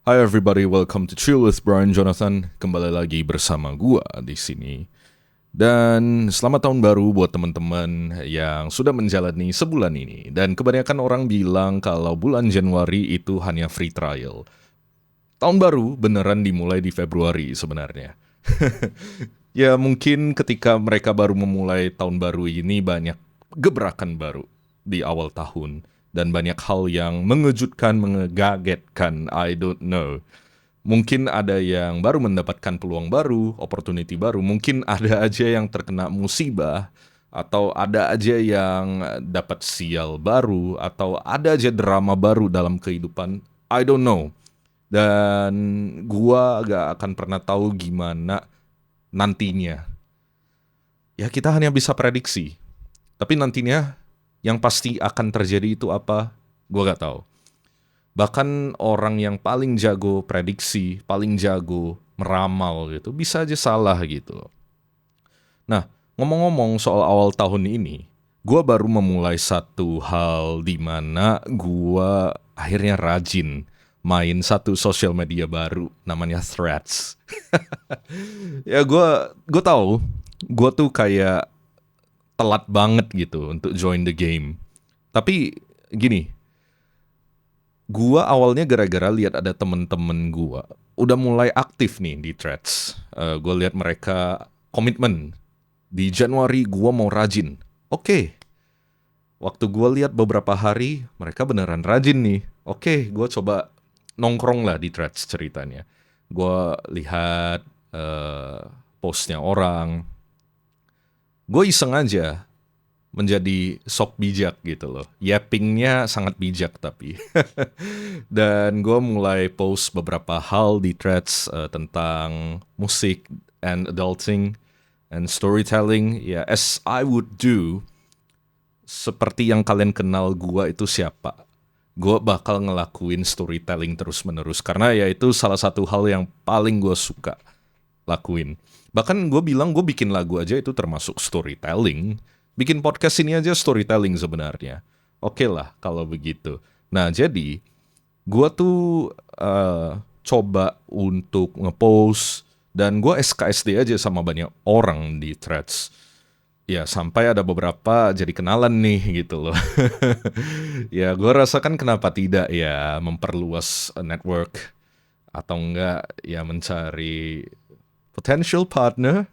Hi everybody, welcome to Chill with Brian Jonathan. Kembali lagi bersama gua di sini. Dan selamat tahun baru buat teman-teman yang sudah menjalani sebulan ini. Dan kebanyakan orang bilang kalau bulan Januari itu hanya free trial. Tahun baru beneran dimulai di Februari sebenarnya. Ya mungkin ketika mereka baru memulai tahun baru ini banyak gebrakan baru di awal tahun. Dan banyak hal yang mengejutkan, mengagetkan, I don't know. Mungkin ada yang baru mendapatkan peluang baru, opportunity baru. Mungkin ada aja yang terkena musibah. Atau ada aja yang dapat sial baru. Atau ada aja drama baru dalam kehidupan. I don't know. Dan gua gak akan pernah tahu gimana nantinya. Ya kita hanya bisa prediksi. Tapi nantinya yang pasti akan terjadi itu apa? Gua gak tahu. Bahkan orang yang paling jago prediksi, paling jago meramal gitu, bisa aja salah gitu. Nah, ngomong-ngomong soal awal tahun ini, gua baru memulai satu hal di mana gua akhirnya rajin main satu sosial media baru namanya Threads. Ya gua tahu, gua tuh kayak telat banget gitu untuk join the game. Tapi gini, gua awalnya gara-gara lihat ada temen-temen gua udah mulai aktif nih di Threads. Gua lihat mereka komitmen di Januari gua mau rajin. Oke, waktu gua lihat beberapa hari mereka beneran rajin nih. Oke, gua coba nongkrong lah di Threads ceritanya. Gua lihat postnya orang. Gue iseng aja menjadi sok bijak gitu loh. Yappingnya sangat bijak tapi. Dan gue mulai post beberapa hal di Threads tentang musik and adulting and storytelling. Ya, as I would do, seperti yang kalian kenal gue itu siapa. Gue bakal ngelakuin storytelling terus-menerus. Karena ya itu salah satu hal yang paling gue suka lakuin. Bahkan gue bilang gue bikin lagu aja itu termasuk storytelling. Bikin podcast ini aja storytelling sebenarnya. Oke lah kalau begitu. Nah jadi gue tuh coba untuk ngepost dan gue SKSD aja sama banyak orang di Threads. Ya sampai ada beberapa jadi kenalan nih gitu loh. Ya gue rasakan kenapa tidak ya memperluas network atau enggak ya mencari potential partner.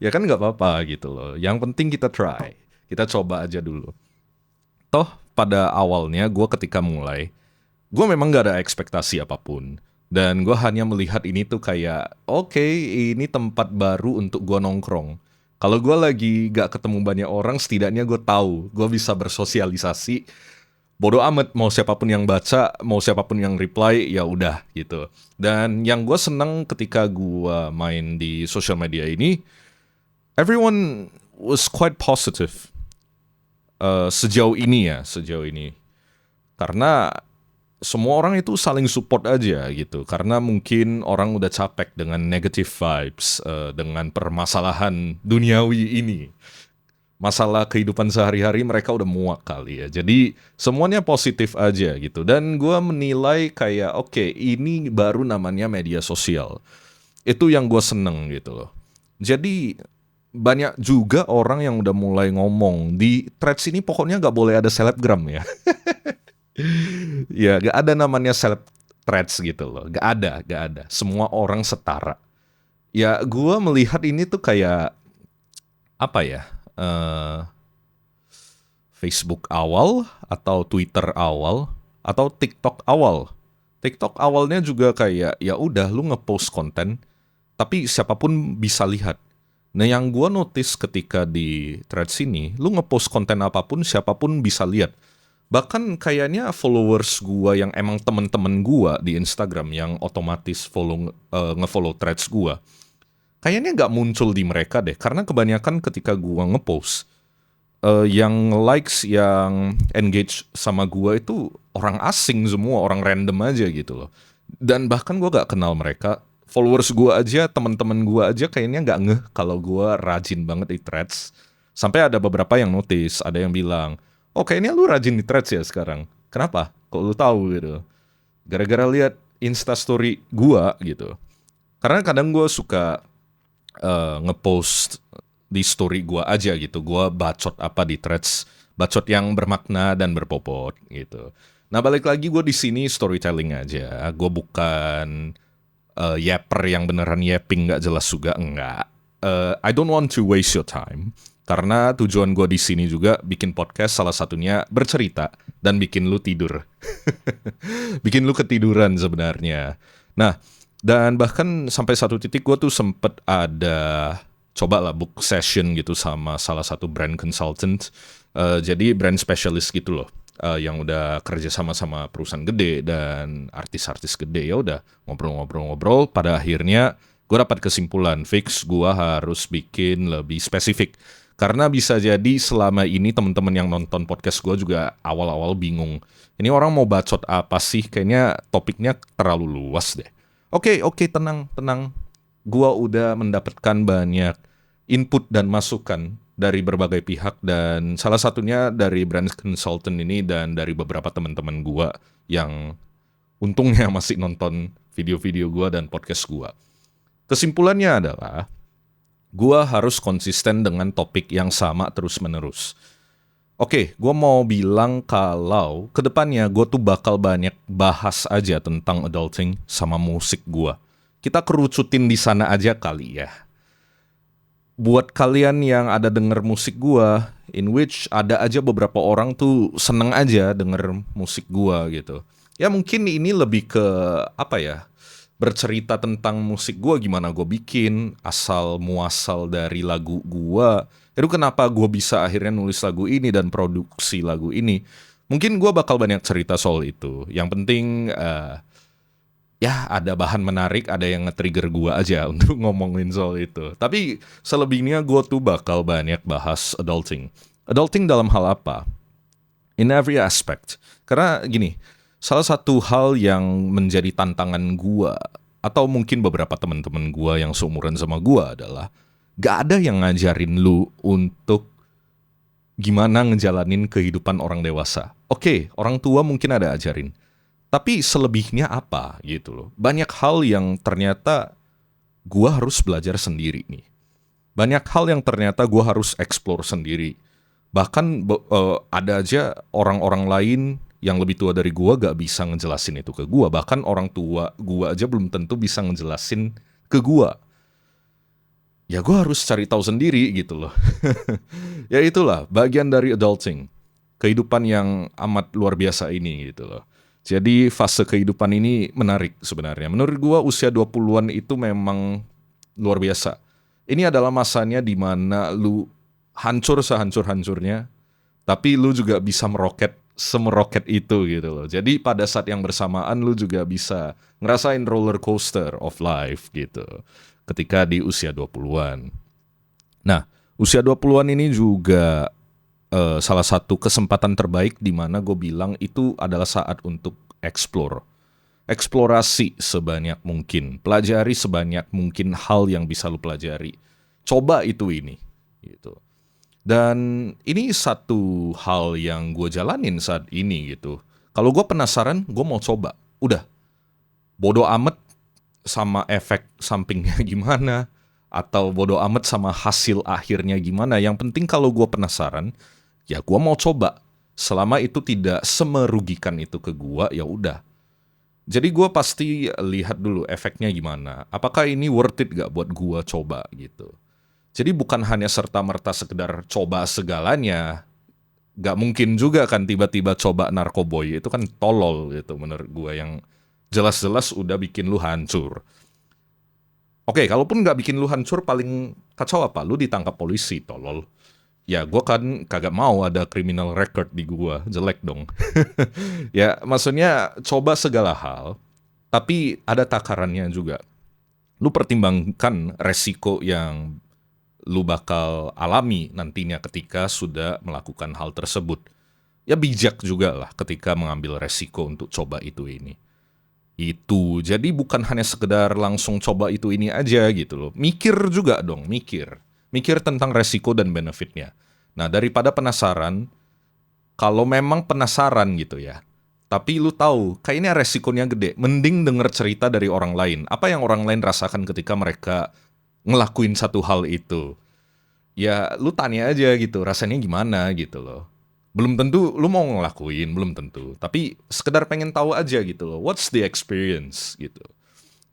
Ya kan nggak apa-apa gitu loh. Yang penting kita try. Kita coba aja dulu. Toh pada awalnya gue ketika mulai, gue memang nggak ada ekspektasi apapun. Dan gue hanya melihat ini tuh kayak, oke, ini tempat baru untuk gue nongkrong. Kalau gue lagi gak ketemu banyak orang, setidaknya gue tahu, gue bisa bersosialisasi. Bodo amat mau siapapun yang baca, mau siapapun yang reply, ya udah gitu. Dan yang gue seneng ketika gue main di social media ini, everyone was quite positive. Sejauh ini ya, sejauh ini. Karena semua orang itu saling support aja gitu. Karena mungkin orang udah capek dengan negative vibes, dengan permasalahan duniawi ini. Masalah kehidupan sehari-hari mereka udah muak kali ya. Jadi semuanya positif aja gitu. Dan gue menilai kayak oke, ini baru namanya media sosial. Itu yang gue seneng gitu loh. Jadi banyak juga orang yang udah mulai ngomong di Threads ini pokoknya gak boleh ada selebgram ya. Ya gak ada namanya seleb Threads gitu loh. Gak ada, gak ada. Semua orang setara. Ya gue melihat ini tuh kayak apa ya? eh Facebook awal atau Twitter awal atau TikTok awal. TikTok awalnya juga kayak ya udah lu ngepost konten tapi siapapun bisa lihat. Nah yang gua notice ketika di Threads ini, lu ngepost konten apapun siapapun bisa lihat. Bahkan kayaknya followers gua yang emang temen-temen gua di Instagram yang otomatis ngefollow Threads gua, kayaknya nggak muncul di mereka deh. Karena kebanyakan ketika gua ngepost, yang likes, yang engage sama gua itu orang asing semua, orang random aja gitu loh. Dan bahkan gua gak kenal mereka. Followers gua aja, teman-teman gua aja kayaknya gak ngeh kalau gua rajin banget di Threads. Sampai ada beberapa yang notice, ada yang bilang, oh kayaknya lu rajin di Threads ya sekarang. Kenapa? Kok lu tahu gitu? Gara-gara lihat Instastory gua gitu. Karena kadang gua suka ngepost di story gua aja gitu. Gua bacot apa di threads, bacot yang bermakna dan berbobot gitu. Nah, balik lagi gue di sini storytelling aja. Gue bukan yapper yang beneran yapping nggak jelas juga, enggak. I don't want to waste your time. Karena tujuan gue di sini juga bikin podcast, salah satunya bercerita dan bikin lu tidur. Bikin lu ketiduran sebenarnya. Nah, dan bahkan sampai satu titik gue tuh sempet ada coba lah book session gitu sama salah satu brand consultant. Jadi brand specialist gitu loh. Yang udah kerja sama perusahaan gede dan artis-artis gede. Ya udah ngobrol-ngobrol, pada akhirnya gue dapat kesimpulan fix gue harus bikin lebih spesifik. Karena bisa jadi selama ini teman-teman yang nonton podcast gue juga awal-awal bingung. Ini orang mau bacot apa sih? Kayaknya topiknya terlalu luas deh. Oke, tenang. Gue udah mendapatkan banyak input dan masukan dari berbagai pihak, dan salah satunya dari brand consultant ini dan dari beberapa teman-teman gue yang untungnya masih nonton video-video gue dan podcast gue. Kesimpulannya adalah gue harus konsisten dengan topik yang sama terus-menerus. Oke, gue mau bilang kalau kedepannya gue tuh bakal banyak bahas aja tentang adulting sama musik gue. Kita kerucutin di sana aja kali ya. Buat kalian yang ada denger musik gua, in which ada aja beberapa orang tuh seneng aja denger musik gua gitu. Ya mungkin ini lebih ke apa ya, bercerita tentang musik gua, gimana gua bikin, asal muasal dari lagu gua. Itu kenapa gua bisa akhirnya nulis lagu ini dan produksi lagu ini. Mungkin gua bakal banyak cerita soal itu. Yang penting ya ada bahan menarik, ada yang nge-trigger gue aja untuk ngomongin soal itu. Tapi selebihnya gue tuh bakal banyak bahas adulting. Adulting dalam hal apa? In every aspect. Karena gini, salah satu hal yang menjadi tantangan gue, atau mungkin beberapa teman-teman gue yang seumuran sama gue adalah, gak ada yang ngajarin lu untuk gimana ngejalanin kehidupan orang dewasa. Oke, orang tua mungkin ada ajarin. Tapi selebihnya apa gitu loh. Banyak hal yang ternyata gua harus belajar sendiri nih. Banyak hal yang ternyata gua harus explore sendiri. Bahkan ada aja orang-orang lain yang lebih tua dari gua gak bisa ngejelasin itu ke gua. Bahkan orang tua gua aja belum tentu bisa ngejelasin ke gua. Ya gua harus cari tahu sendiri gitu loh. Ya itulah bagian dari adulting. Kehidupan yang amat luar biasa ini gitu loh. Jadi fase kehidupan ini menarik sebenarnya. Menurut gua usia 20-an itu memang luar biasa. Ini adalah masanya di mana lu hancur sehancur-hancurnya, tapi lu juga bisa meroket semeroket itu gitu loh. Jadi pada saat yang bersamaan lu juga bisa ngerasain roller coaster of life gitu. Ketika di usia 20-an. Nah, usia 20-an ini juga salah satu kesempatan terbaik di mana gue bilang itu adalah saat untuk explore. Eksplorasi sebanyak mungkin. Pelajari sebanyak mungkin hal yang bisa lu pelajari. Coba itu ini. Gitu. Dan ini satu hal yang gue jalanin saat ini gitu. Kalau gue penasaran, gue mau coba. Udah. Bodo amat sama efek sampingnya gimana. Atau bodo amat sama hasil akhirnya gimana. Yang penting kalau gue penasaran, ya gue mau coba. Selama itu tidak semerugikan itu ke gue, ya udah. Jadi gue pasti lihat dulu efeknya gimana. Apakah ini worth it gak buat gue coba gitu. Jadi bukan hanya serta-merta sekedar coba segalanya. Gak mungkin juga kan tiba-tiba coba narkoboy. Itu kan tolol gitu menurut gue, yang jelas-jelas udah bikin lu hancur. Oke, kalaupun gak bikin lu hancur, paling kacau apa? Lu ditangkap polisi, tolol. Ya gue kan kagak mau ada criminal record di gue, jelek dong. Ya maksudnya coba segala hal, tapi ada takarannya juga. Lu pertimbangkan resiko yang lu bakal alami nantinya ketika sudah melakukan hal tersebut. Ya bijak juga lah ketika mengambil resiko untuk coba itu ini. Itu, jadi bukan hanya sekedar langsung coba itu ini aja gitu loh. Mikir juga dong, mikir tentang resiko dan benefitnya. Nah, daripada penasaran, kalau memang penasaran gitu ya, tapi lu tahu kayaknya resikonya gede. Mending denger cerita dari orang lain. Apa yang orang lain rasakan ketika mereka ngelakuin satu hal itu. Ya lu tanya aja gitu, rasanya gimana gitu loh. Belum tentu lu mau ngelakuin, belum tentu. Tapi sekedar pengen tahu aja gitu loh. What's the experience gitu.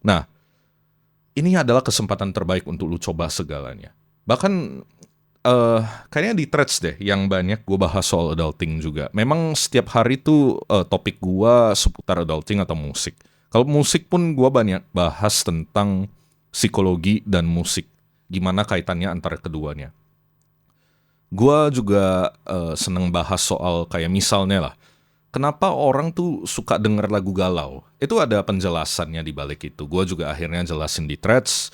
Nah, ini adalah kesempatan terbaik untuk lu coba segalanya. Bahkan kayaknya di threads deh yang banyak gue bahas soal adulting juga. Memang setiap hari tuh topik gue seputar adulting atau musik. Kalau musik pun gue banyak bahas tentang psikologi dan musik. Gimana kaitannya antara keduanya. Gua juga seneng bahas soal kayak misalnya lah, kenapa orang tuh suka denger lagu galau? Itu ada penjelasannya di balik itu. Gua juga akhirnya jelasin di threads,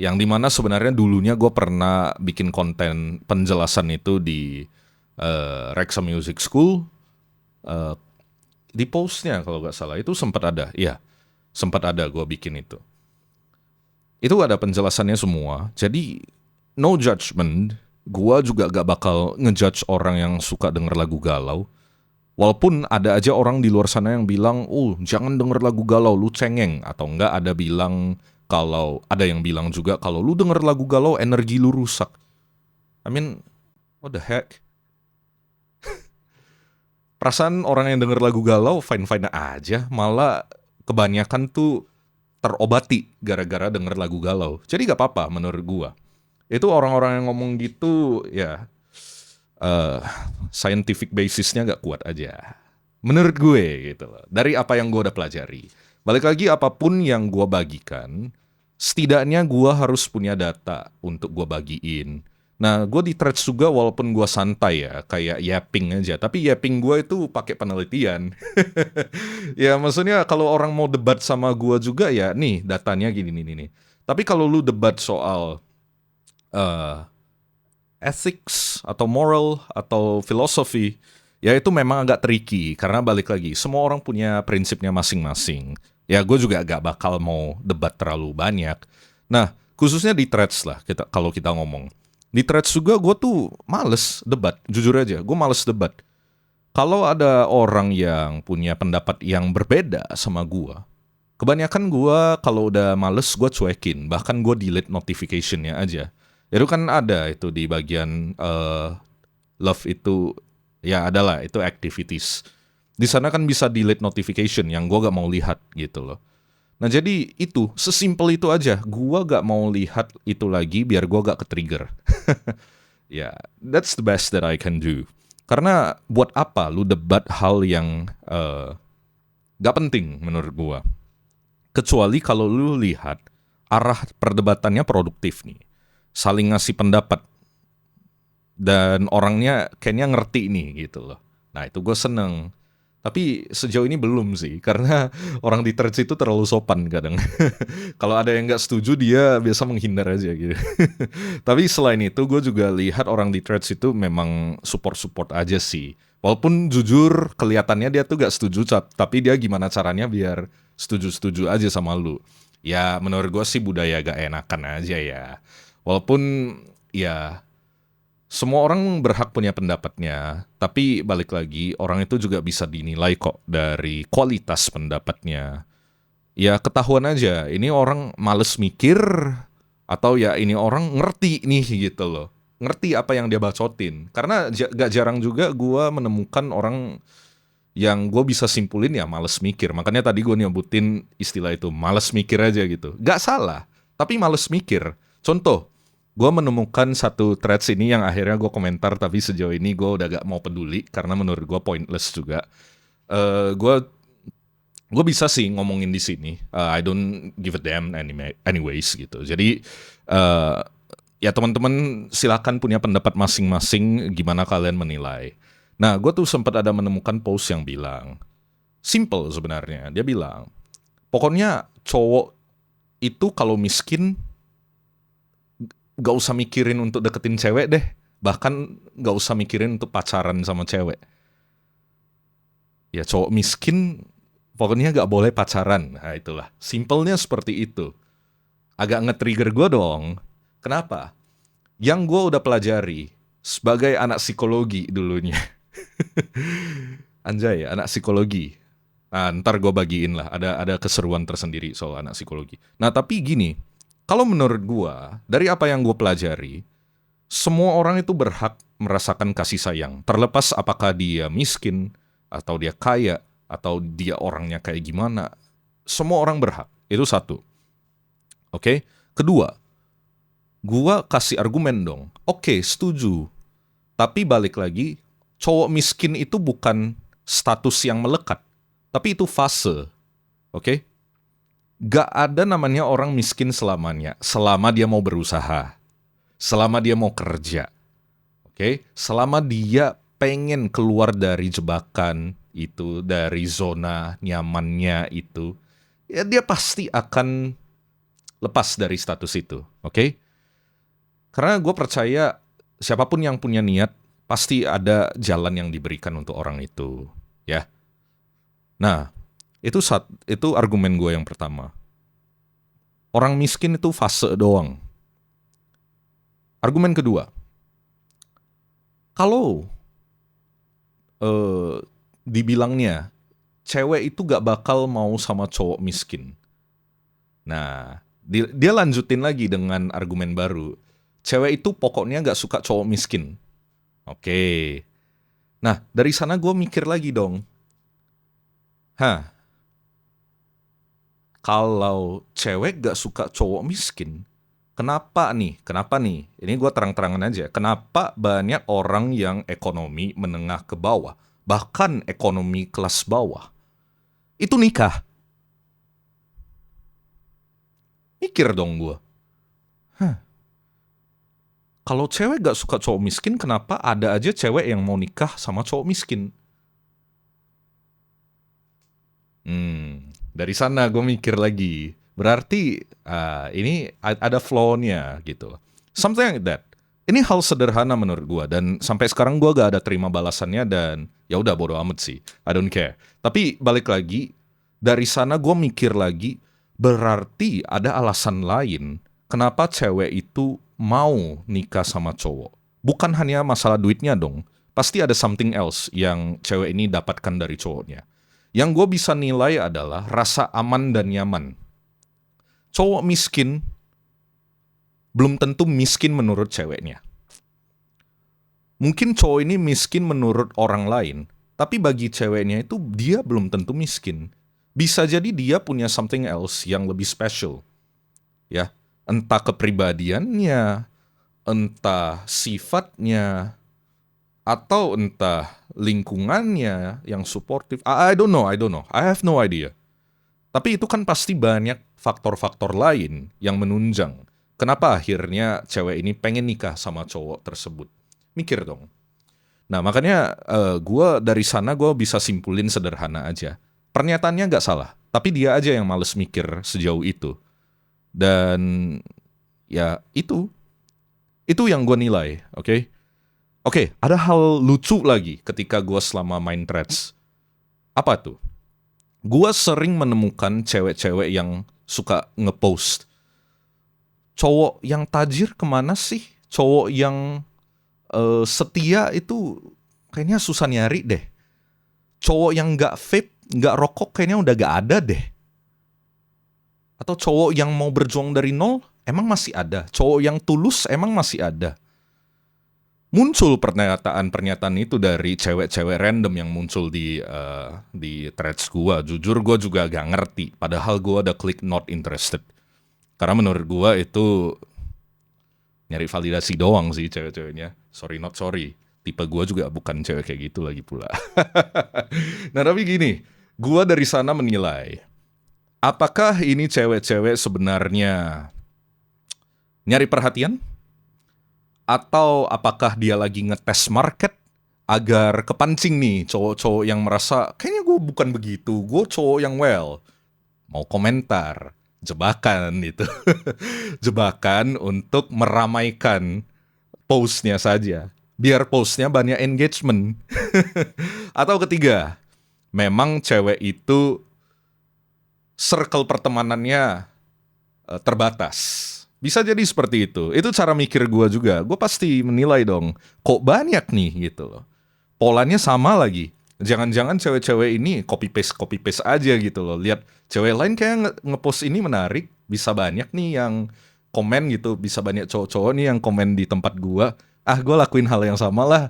yang dimana sebenarnya dulunya gue pernah bikin konten penjelasan itu di Rexa Music School. Eh, di postnya kalau nggak salah itu sempat ada, iya sempat ada gue bikin itu. Itu ada penjelasannya semua. Jadi no judgment. Gua juga gak bakal ngejudge orang yang suka denger lagu galau. Walaupun ada aja orang di luar sana yang bilang, oh jangan denger lagu galau, lu cengeng. Atau enggak ada yang bilang juga kalau lu denger lagu galau energi lu rusak. I mean, what the heck? Perasaan orang yang denger lagu galau fine-fine aja. Malah kebanyakan tuh terobati gara-gara denger lagu galau. Jadi gak apa-apa menurut gua. Itu orang-orang yang ngomong gitu ya scientific basisnya gak kuat aja. Menurut gue gitu loh. Dari apa yang gue udah pelajari. Balik lagi apapun yang gue bagikan, setidaknya gue harus punya data untuk gue bagiin. Nah, gue di threads juga walaupun gue santai ya, kayak yapping aja. Tapi yapping gue itu pakai penelitian. Ya maksudnya kalau orang mau debat sama gue juga ya, nih datanya gini nih. Tapi kalau lu debat soal ethics atau moral atau filosofi, ya itu memang agak tricky karena balik lagi semua orang punya prinsipnya masing-masing. Ya gue juga agak bakal mau debat terlalu banyak. Nah khususnya di threads lah kalau kita ngomong di threads juga gue tuh males debat, jujur aja gue males debat. Kalau ada orang yang punya pendapat yang berbeda sama gue, kebanyakan gue kalau udah males gue cuekin, bahkan gue delete notificationnya aja. Itu kan ada itu di bagian love itu ya adalah itu activities. Di sana kan bisa delete notification yang gue gak mau lihat gitu loh. Nah jadi itu sesimpel itu aja. Gue gak mau lihat itu lagi biar gue gak ke-trigger. Ya, that's the best that I can do. Karena buat apa lu debat hal yang gak penting menurut gue. Kecuali kalau lu lihat arah perdebatannya produktif nih. Saling ngasih pendapat. Dan orangnya kayaknya ngerti nih gitu loh. Nah itu gue seneng. Tapi sejauh ini belum sih. Karena orang di threads itu terlalu sopan kadang. Kalau ada yang gak setuju dia biasa menghindar aja gitu. Tapi selain itu gue juga lihat orang di threads itu memang support-support aja sih. Walaupun jujur kelihatannya dia tuh gak setuju. Tapi dia gimana caranya biar setuju-setuju aja sama lu. Ya menurut gue sih budaya gak enakan aja ya. Walaupun ya semua orang berhak punya pendapatnya, tapi balik lagi orang itu juga bisa dinilai kok dari kualitas pendapatnya. Ya ketahuan aja, ini orang males mikir atau ya ini orang ngerti nih gitu loh. Ngerti apa yang dia bacotin. Karena gak jarang juga gue menemukan orang yang gue bisa simpulin ya males mikir. Makanya tadi gue nyebutin istilah itu, males mikir aja gitu. Gak salah, tapi males mikir. Contoh, gue menemukan satu threads ini yang akhirnya gue komentar, tapi sejauh ini gue udah gak mau peduli karena menurut gue pointless juga. Gue bisa sih ngomongin di sini. I don't give a damn anyways gitu. Jadi ya teman-teman silakan punya pendapat masing-masing gimana kalian menilai. Nah, gue tuh sempat ada menemukan post yang bilang simple sebenarnya. Dia bilang pokoknya cowok itu kalau miskin gak usah mikirin untuk deketin cewek deh. Bahkan gak usah mikirin untuk pacaran sama cewek. Ya cowok miskin pokoknya gak boleh pacaran. Nah itulah. Simpelnya seperti itu. Agak nge-trigger gue dong. Kenapa? Yang gue udah pelajari sebagai anak psikologi dulunya. Anjay, anak psikologi. Nah, ntar gue bagiin lah, ada keseruan tersendiri soal anak psikologi. Nah, tapi gini, kalau menurut gue, dari apa yang gue pelajari, semua orang itu berhak merasakan kasih sayang. Terlepas apakah dia miskin, atau dia kaya, atau dia orangnya kayak gimana. Semua orang berhak. Itu satu. Oke? Kedua, gue kasih argumen dong. Oke, setuju. Tapi balik lagi, cowok miskin itu bukan status yang melekat. Tapi itu fase. Oke? Gak ada namanya orang miskin selamanya. Selama dia mau berusaha. Selama dia mau kerja. Oke? Selama dia pengen keluar dari jebakan itu, dari zona nyamannya itu, ya dia pasti akan lepas dari status itu. Oke? Karena gue percaya siapapun yang punya niat, pasti ada jalan yang diberikan untuk orang itu. Ya. Nah, itu argumen gue yang pertama. Orang miskin itu fase doang. Argumen kedua, kalau dibilangnya cewek itu gak bakal mau sama cowok miskin. Nah, dia lanjutin lagi dengan argumen baru. Cewek itu pokoknya gak suka cowok miskin. Oke. Nah, dari sana gue mikir lagi dong. Kalau cewek gak suka cowok miskin, kenapa nih? Ini gue terang-terangan aja. Kenapa banyak orang yang ekonomi menengah ke bawah, bahkan ekonomi kelas bawah, itu nikah? Mikir dong gue. Kalau cewek gak suka cowok miskin, kenapa ada aja cewek yang mau nikah sama cowok miskin? Dari sana gue mikir lagi. Berarti ini ada flow-nya gitu. Something like that. Ini hal sederhana menurut gue, dan sampai sekarang gue gak ada terima balasannya, dan ya udah bodo amat sih. I don't care. Tapi balik lagi, dari sana gue mikir lagi, berarti ada alasan lain kenapa cewek itu mau nikah sama cowok. Bukan hanya masalah duitnya dong. Pasti ada something else yang cewek ini dapatkan dari cowoknya. Yang gue bisa nilai adalah rasa aman dan nyaman. Cowok miskin belum tentu miskin menurut ceweknya. Mungkin cowok ini miskin menurut orang lain, tapi bagi ceweknya itu dia belum tentu miskin. Bisa jadi dia punya something else yang lebih special. Ya, entah kepribadiannya, entah sifatnya, atau entah lingkungannya yang suportif. I don't know. I have no idea. Tapi itu kan pasti banyak faktor-faktor lain yang menunjang kenapa akhirnya cewek ini pengen nikah sama cowok tersebut. Mikir dong. Nah, makanya dari sana gue bisa simpulin sederhana aja. Pernyataannya gak salah, tapi dia aja yang males mikir sejauh itu. Dan ya itu yang gue nilai, oke? Oke, ada hal lucu lagi ketika gue selama main Threads. Apa tuh? Gue sering menemukan cewek-cewek yang suka ngepost. Cowok yang tajir kemana sih? Cowok yang setia itu kayaknya susah nyari deh. Cowok yang gak vape, gak rokok kayaknya udah gak ada deh. Atau cowok yang mau berjuang dari nol, emang masih ada. Cowok yang tulus emang masih ada. Muncul pernyataan itu dari cewek-cewek random yang muncul di threads gue. Jujur gue juga gak ngerti. Padahal gue ada klik not interested. Karena menurut gue itu nyari validasi doang sih cewek-ceweknya. Sorry not sorry. Tipe gue juga bukan cewek kayak gitu lagi pula. Nah tapi gini, gue dari sana menilai, apakah ini cewek-cewek sebenarnya nyari perhatian? Atau apakah dia lagi ngetes market agar kepancing nih cowok-cowok yang merasa kayaknya gue bukan begitu, gue cowok yang well, mau komentar, jebakan itu. Jebakan untuk meramaikan postnya saja, biar postnya banyak engagement. Atau ketiga, memang cewek itu circle pertemanannya terbatas. Bisa jadi seperti itu. Itu cara mikir gue juga. Gue pasti menilai dong, kok banyak nih gitu loh. Polanya sama lagi. Jangan-jangan cewek-cewek ini copy paste aja gitu loh. Lihat cewek lain kayak ngepost ini menarik, bisa banyak nih yang komen gitu, bisa banyak cowok-cowok nih yang komen di tempat gua. Ah, gua lakuin hal yang sama lah.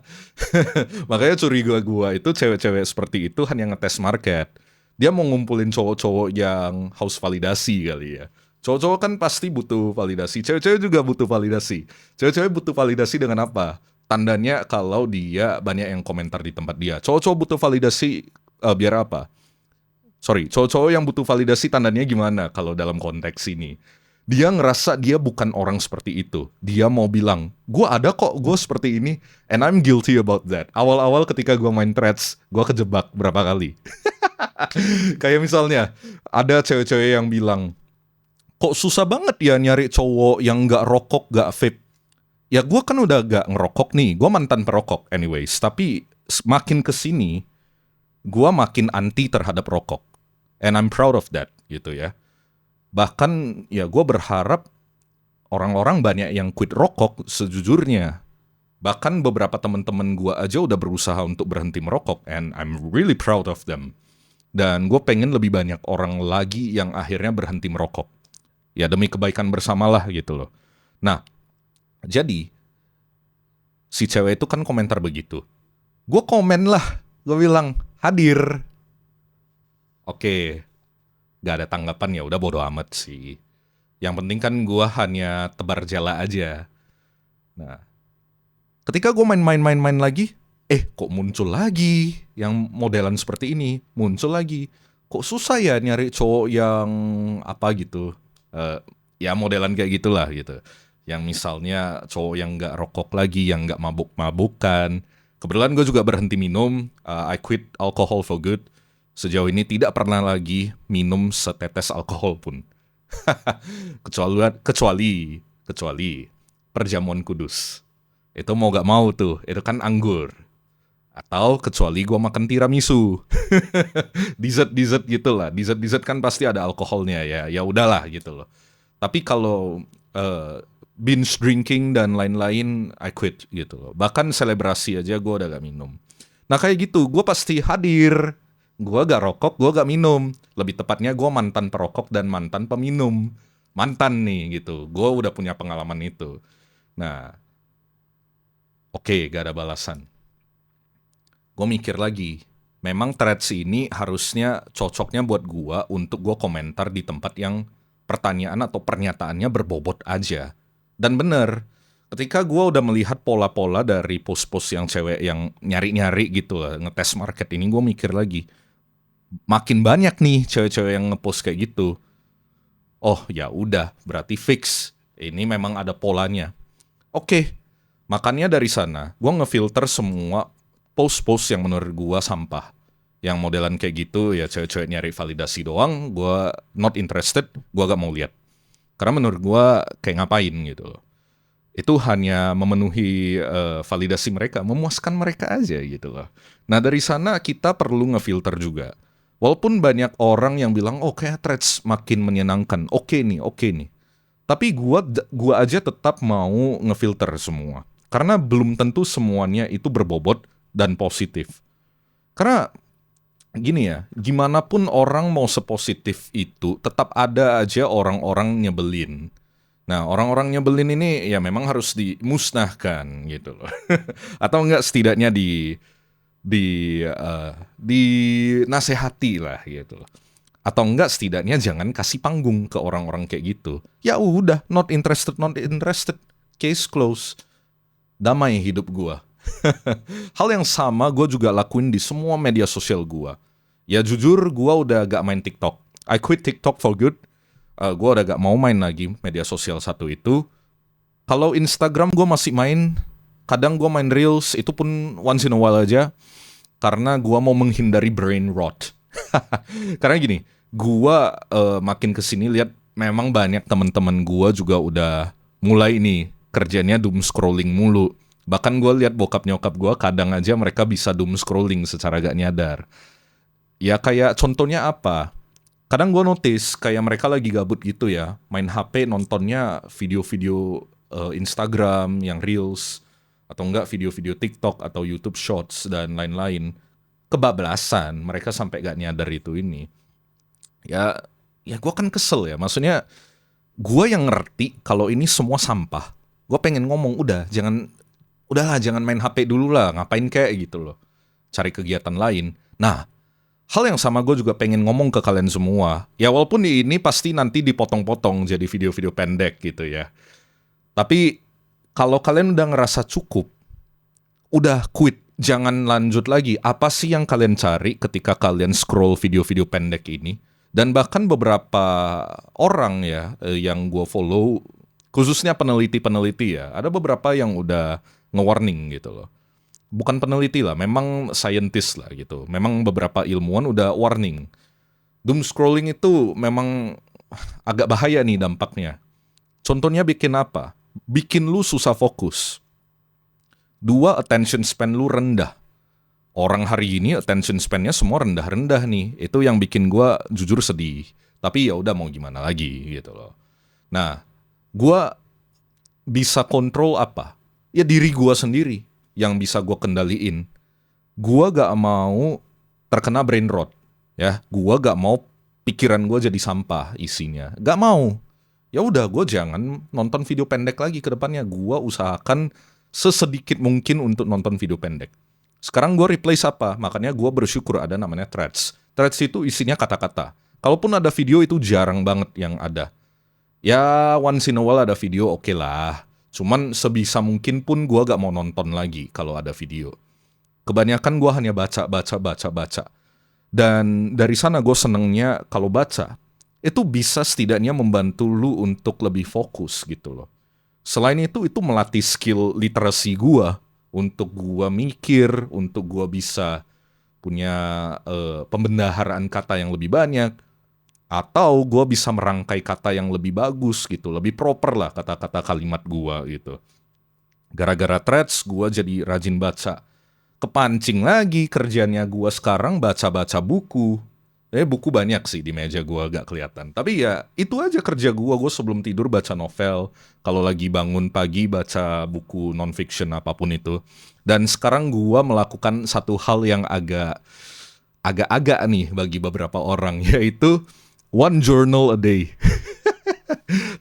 Makanya curiga gua itu cewek-cewek seperti itu hanya ngetes market. Dia mau ngumpulin cowok-cowok yang haus validasi kali ya. Cowok-cowok kan pasti butuh validasi, cewek-cewek juga butuh validasi. Cewek-cewek butuh validasi dengan apa? Tandanya kalau dia banyak yang komentar di tempat dia. Cowok-cowok butuh validasi biar apa? Sorry, cowok-cowok yang butuh validasi tandanya gimana kalau dalam konteks ini? Dia ngerasa dia bukan orang seperti itu. Dia mau bilang, gue ada kok, gue seperti ini. And I'm guilty about that. Awal-awal ketika gue main threads, gue kejebak berapa kali. Kayak misalnya, ada cewek-cewek yang bilang, kok susah banget ya nyari cowok yang gak rokok, gak vape. Ya gue kan udah gak ngerokok nih, gue mantan perokok anyways. Tapi makin kesini, gue makin anti terhadap rokok. And I'm proud of that gitu ya. Bahkan ya gue berharap orang-orang banyak yang quit rokok sejujurnya. Bahkan beberapa teman-teman gue aja udah berusaha untuk berhenti merokok. And I'm really proud of them. Dan gue pengen lebih banyak orang lagi yang akhirnya berhenti merokok. Ya demi kebaikan bersamalah gitu loh. Nah, jadi si cewek itu kan komentar begitu. Gue komen lah, gue bilang hadir. Oke, gak ada tanggapan ya udah bodo amat sih. Yang penting kan gue hanya tebar jala aja. Nah, ketika gue main lagi, kok muncul lagi yang modelan seperti ini, muncul lagi. Kok susah ya nyari cowok yang apa gitu, ya modelan kayak gitulah gitu. Yang misalnya cowok yang gak rokok lagi, yang gak mabuk-mabukan. Kebetulan gue juga berhenti minum, I quit alcohol for good. Sejauh ini tidak pernah lagi minum setetes alkohol pun. kecuali perjamuan kudus. Itu mau gak mau tuh, itu kan anggur. Atau kecuali gue makan tiramisu. Dessert gitu lah. Dessert kan pasti ada alkoholnya ya. Ya udahlah gitu loh. Tapi kalau binge drinking dan lain-lain, I quit gitu loh. Bahkan selebrasi aja gue udah gak minum. Nah kayak gitu, gue pasti hadir. Gue gak rokok, gue gak minum. Lebih tepatnya gue mantan perokok dan mantan peminum. Mantan nih gitu. Gue udah punya pengalaman itu. Nah, oke, gak ada balasan. Gue mikir lagi. Memang threads ini harusnya cocoknya buat gue untuk gue komentar di tempat yang pertanyaan atau pernyataannya berbobot aja. Dan bener, ketika gue udah melihat pola-pola dari post-post yang cewek yang nyari-nyari gitu lah, ngetes market ini, gue mikir lagi. Makin banyak nih cewek-cewek yang ngepost kayak gitu. Oh ya udah, berarti fix. Ini memang ada polanya. Oke, makanya dari sana gue ngefilter semua post-post yang menurut gue sampah. Yang modelan kayak gitu ya cewek-cewek nyari validasi doang, gue not interested, gue gak mau lihat. Karena menurut gue kayak ngapain gitu loh. Itu hanya memenuhi validasi mereka, memuaskan mereka aja gitu loh. Nah dari sana kita perlu ngefilter juga. Walaupun banyak orang yang bilang, oh kayak threads makin menyenangkan, oke nih. Tapi gua aja tetap mau ngefilter semua. Karena belum tentu semuanya itu berbobot dan positif. Karena gini ya, gimana pun orang mau sepositif itu, tetap ada aja orang-orang nyebelin. Nah, orang-orang nyebelin ini ya memang harus dimusnahkan gitu loh. Atau enggak setidaknya dinasehati lah gitu loh. Atau enggak setidaknya jangan kasih panggung ke orang-orang kayak gitu. Ya udah, not interested. Case closed. Damai hidup gua. Hal yang sama gue juga lakuin di semua media sosial gua. Ya jujur gue udah gak main TikTok. I quit TikTok for good. Gue udah gak mau main lagi media sosial satu itu. Kalau Instagram gue masih main. Kadang gue main Reels, itu pun once in a while aja. Karena gue mau menghindari brain rot. Karena gini, gue makin kesini lihat memang banyak teman-teman gue juga udah mulai nih kerjanya doom scrolling mulu. Bahkan gue lihat bokap nyokap gue kadang aja mereka bisa doom scrolling secara gak nyadar. Ya kayak contohnya apa? Kadang gue notice kayak mereka lagi gabut gitu ya, main HP nontonnya video-video Instagram yang Reels, atau enggak video-video TikTok atau YouTube Shorts dan lain-lain. kebablasan, mereka sampai gak nyadar itu ini. Ya, ya gue kan kesel ya. Maksudnya gue yang ngerti kalau ini semua sampah. Gue pengen ngomong udahlah jangan main HP dulu lah, ngapain kayak gitu loh. Cari kegiatan lain. Nah, hal yang sama gue juga pengen ngomong ke kalian semua. Ya walaupun ini pasti nanti dipotong-potong jadi video-video pendek gitu ya. Tapi kalau kalian udah ngerasa cukup, udah quit, jangan lanjut lagi. Apa sih yang kalian cari ketika kalian scroll video-video pendek ini? Dan bahkan beberapa orang ya yang gue follow, khususnya peneliti-peneliti ya, ada beberapa yang udah nge-warning gitu loh. Bukan peneliti lah, memang scientist lah gitu. Memang beberapa ilmuwan udah warning. Doom scrolling itu memang agak bahaya nih dampaknya. Contohnya bikin apa? Bikin lu susah fokus. Dua, attention span lu rendah. Orang hari ini attention span-nya semua rendah-rendah nih. Itu yang bikin gue jujur sedih. Tapi ya udah mau gimana lagi gitu loh. Nah, gue bisa kontrol apa? Ya diri gue sendiri yang bisa gue kendaliin. Gue gak mau terkena brain rot. Ya, gue gak mau pikiran gue jadi sampah isinya. Gak mau. Ya udah, gue jangan nonton video pendek lagi ke depannya. Gue usahakan sesedikit mungkin untuk nonton video pendek. Sekarang gue replace apa? Makanya gue bersyukur ada namanya threads. Threads itu isinya kata-kata. Kalaupun ada video itu jarang banget yang ada. Ya once in a while ada video oke lah. Cuman sebisa mungkin pun gue gak mau nonton lagi kalau ada video. Kebanyakan gue hanya baca. Dan dari sana gue senengnya kalau baca, itu bisa setidaknya membantu lu untuk lebih fokus gitu loh. Selain itu melatih skill literasi gue. Untuk gue mikir, untuk gue bisa punya pembendaharaan kata yang lebih banyak. Atau gue bisa merangkai kata yang lebih bagus gitu. Lebih proper lah kata-kata kalimat gue gitu. Gara-gara threads gue jadi rajin baca. Kepancing lagi kerjanya gue sekarang baca-baca buku. Buku banyak sih di meja gue gak kelihatan. Tapi ya itu aja kerja gue. Gue sebelum tidur baca novel. Kalau lagi bangun pagi baca buku non-fiction apapun itu. Dan sekarang gue melakukan satu hal yang agak-agak nih bagi beberapa orang. Yaitu one journal a day.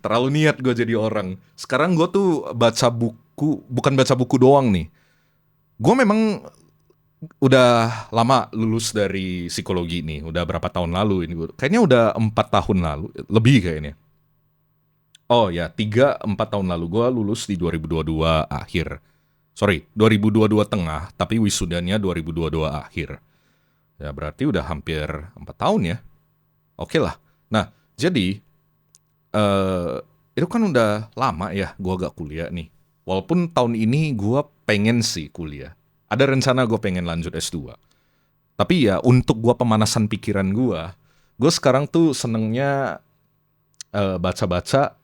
Terlalu niat gue jadi orang. Sekarang gue tuh baca buku. Bukan baca buku doang nih. Gue memang udah lama lulus dari psikologi nih, udah berapa tahun lalu ini, kayaknya udah 4 tahun lalu, lebih kayaknya. Oh ya, 3-4 tahun lalu gue lulus di 2022 akhir. Sorry, 2022 tengah, tapi wisudanya 2022 akhir. Ya berarti udah hampir 4 tahun ya. Oke lah. Nah, jadi itu kan udah lama ya gue gak kuliah nih. Walaupun tahun ini gue pengen sih kuliah. Ada rencana gue pengen lanjut S2. Tapi ya untuk gue pemanasan pikiran gue sekarang tuh senengnya baca-baca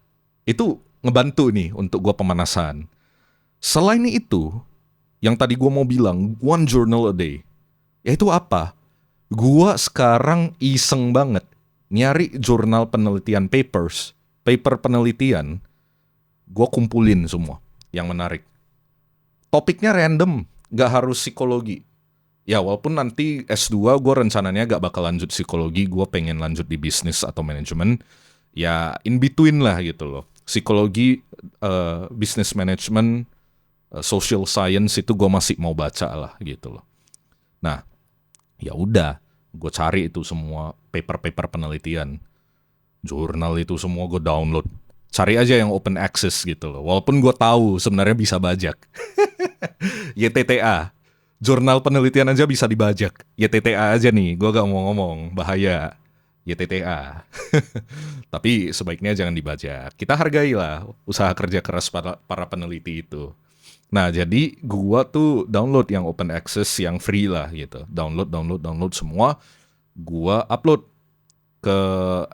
itu ngebantu nih untuk gue pemanasan. Selain itu, yang tadi gue mau bilang, one journal a day. Yaitu apa? Gue sekarang iseng banget nyari jurnal penelitian paper penelitian, gue kumpulin semua yang menarik. Topiknya random, gak harus psikologi. Ya walaupun nanti S2 gue rencananya gak bakal lanjut psikologi, gue pengen lanjut di bisnis atau manajemen. Ya in between lah gitu loh. Psikologi, business management, social science itu gue masih mau baca lah gitu loh. Nah, ya udah, gue cari itu semua paper-paper penelitian. Jurnal itu semua gue download. Cari aja yang open access gitu loh. Walaupun gue tahu sebenarnya bisa bajak. YTTA, jurnal penelitian aja bisa dibajak. YTTA aja nih, gue gak mau ngomong, bahaya. YTTA. Tapi sebaiknya jangan dibajak. Kita hargailah usaha kerja keras para peneliti itu. Nah, jadi gue tuh download yang open access, yang free lah gitu. Download semua. Gue upload ke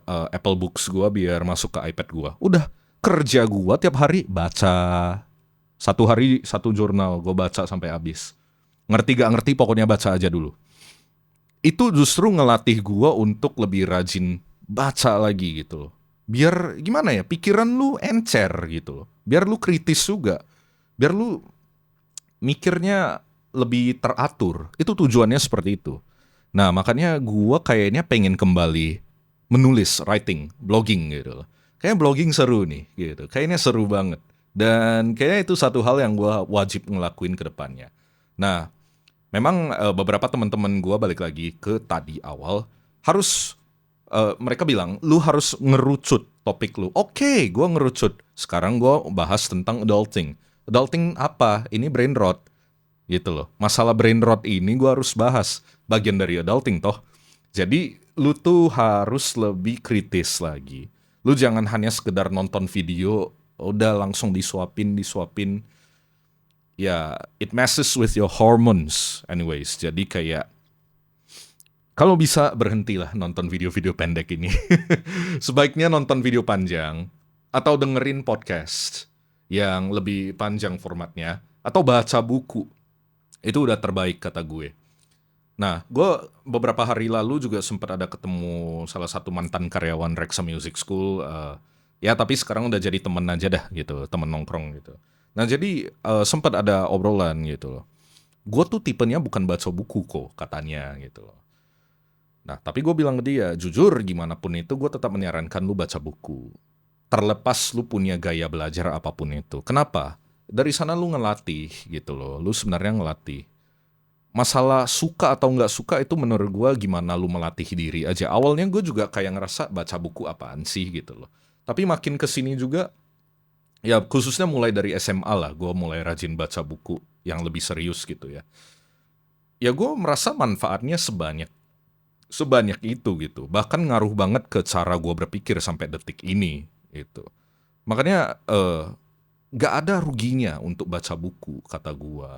Apple Books gue biar masuk ke iPad gue. Udah, kerja gue tiap hari baca. Satu hari satu jurnal gue baca sampai habis. Ngerti gak ngerti pokoknya baca aja dulu. Itu justru ngelatih gue untuk lebih rajin baca lagi gitu loh. Biar gimana ya, pikiran lu encer gitu loh. Biar lu kritis juga. Biar lu mikirnya lebih teratur. Itu tujuannya seperti itu. Nah, makanya gue kayaknya pengen kembali menulis, writing, blogging gitu loh. Kayaknya blogging seru nih gitu. Kayaknya seru banget. Dan kayaknya itu satu hal yang gue wajib ngelakuin ke depannya. Nah, memang beberapa teman-teman gue balik lagi ke tadi awal harus mereka bilang lu harus ngerucut topik lu. Oke, gue ngerucut. Sekarang gue bahas tentang adulting. Adulting apa? Ini brain rot gitu loh. Masalah brain rot ini gue harus bahas. Bagian dari adulting toh. Jadi lu tuh harus lebih kritis lagi. Lu jangan hanya sekedar nonton video, udah langsung disuapin. Ya, it messes with your hormones anyways. Jadi kayak kalau bisa berhentilah nonton video-video pendek ini. Sebaiknya nonton video panjang atau dengerin podcast yang lebih panjang formatnya atau baca buku. Itu udah terbaik kata gue. Nah, gue beberapa hari lalu juga sempat ada ketemu salah satu mantan karyawan Reksa Music School. Ya, tapi sekarang udah jadi temen aja dah gitu, temen nongkrong gitu. Nah, jadi sempat ada obrolan gitu loh. Gue tuh tipenya bukan baca buku kok, katanya gitu loh. Nah, tapi gue bilang ke dia, jujur gimana pun itu gue tetap menyarankan lu baca buku. Terlepas lu punya gaya belajar apapun itu. Kenapa? Dari sana lu ngelatih gitu loh. Lu sebenarnya ngelatih. Masalah suka atau nggak suka itu menurut gue gimana lu melatih diri aja. Awalnya gue juga kayak ngerasa baca buku apaan sih gitu loh. Tapi makin kesini juga, ya khususnya mulai dari SMA lah, gue mulai rajin baca buku yang lebih serius gitu ya. Ya gue merasa manfaatnya sebanyak itu gitu. Bahkan ngaruh banget ke cara gue berpikir sampai detik ini gitu. Makanya nggak ada ruginya untuk baca buku kata gue.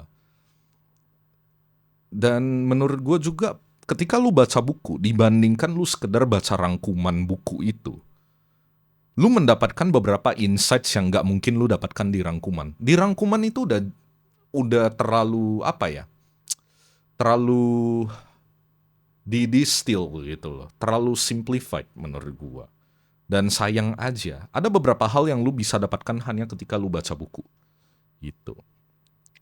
Dan menurut gue juga ketika lu baca buku dibandingkan lu sekedar baca rangkuman buku itu, lu mendapatkan beberapa insights yang nggak mungkin lu dapatkan di rangkuman. Di rangkuman itu udah terlalu apa ya? Terlalu didistill gitu loh. Terlalu simplified menurut gua. Dan sayang aja, ada beberapa hal yang lu bisa dapatkan hanya ketika lu baca buku. Gitu.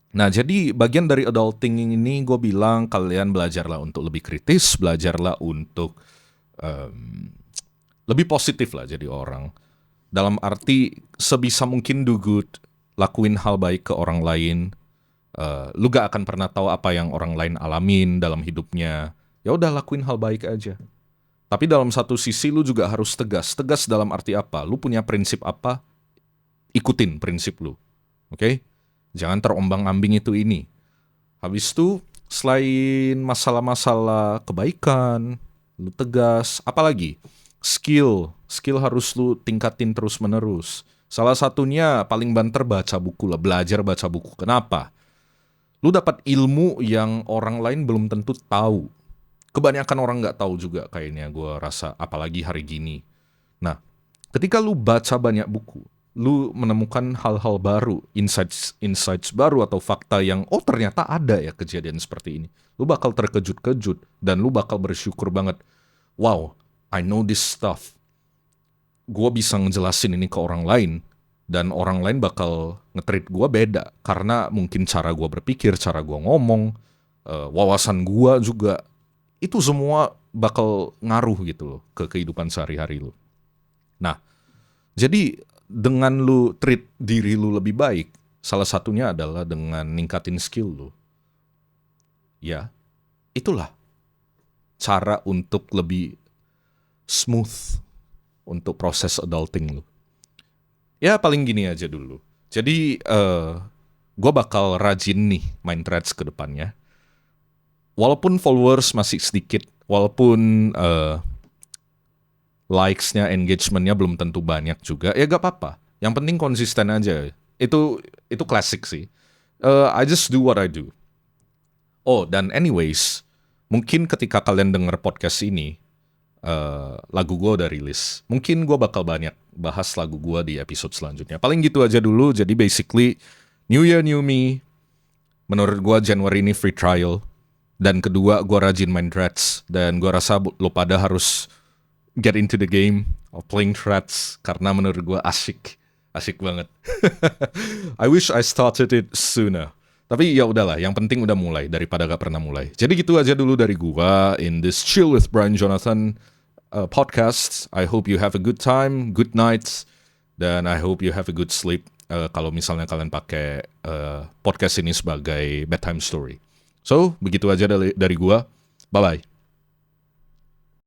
Nah, jadi bagian dari adulting ini gue bilang kalian belajarlah untuk lebih kritis, belajarlah untuk lebih positif lah jadi orang. Dalam arti sebisa mungkin do good, lakuin hal baik ke orang lain. Lu gak akan pernah tahu apa yang orang lain alamin dalam hidupnya. Ya udah lakuin hal baik aja. Tapi dalam satu sisi lu juga harus tegas. Tegas dalam arti apa? Lu punya prinsip apa? Ikutin prinsip lu. Oke? Jangan terombang-ambing itu ini. Habis itu, selain masalah-masalah kebaikan, lu tegas, apalagi? Skill harus lu tingkatin terus-menerus. Salah satunya paling banter baca buku lah, belajar baca buku. Kenapa? Lu dapat ilmu yang orang lain belum tentu tahu. Kebanyakan orang nggak tahu juga kayaknya gue rasa, apalagi hari gini. Nah, ketika lu baca banyak buku, lu menemukan hal-hal baru, insights baru atau fakta yang ternyata ada ya kejadian seperti ini. Lu bakal terkejut-kejut dan lu bakal bersyukur banget. Wow, I know this stuff. Gue bisa ngejelasin ini ke orang lain dan orang lain bakal nge-treat gue beda karena mungkin cara gue berpikir, cara gue ngomong, wawasan gue juga itu semua bakal ngaruh gitu loh ke kehidupan sehari-hari lu. Nah, jadi dengan lu treat diri lu lebih baik, salah satunya adalah dengan ningkatin skill lu. Ya, itulah cara untuk lebih smooth untuk proses adulting lu. Ya paling gini aja dulu. Jadi gue bakal rajin nih main threads ke depannya. Walaupun followers masih sedikit, walaupun likes-nya, engagement-nya belum tentu banyak juga, ya gak apa-apa. Yang penting konsisten aja. Itu klasik sih. I just do what I do. Oh, dan anyways, mungkin ketika kalian denger podcast ini, lagu gue udah rilis. Mungkin gue bakal banyak bahas lagu gue di episode selanjutnya. Paling gitu aja dulu. Jadi basically, New Year, New Me. Menurut gue January ini free trial. Dan kedua, gue rajin main threads. Dan gue rasa lo pada harus get into the game of playing threads karena menurut gue asik banget. I wish I started it sooner. Tapi ya udahlah, yang penting udah mulai daripada gak pernah mulai. Jadi gitu aja dulu dari gua in this Chill with Brian Jonathan podcast. I hope you have a good time, good nights, dan I hope you have a good sleep. Kalau misalnya kalian pakai podcast ini sebagai bedtime story. So, begitu aja dari gua. Bye-bye.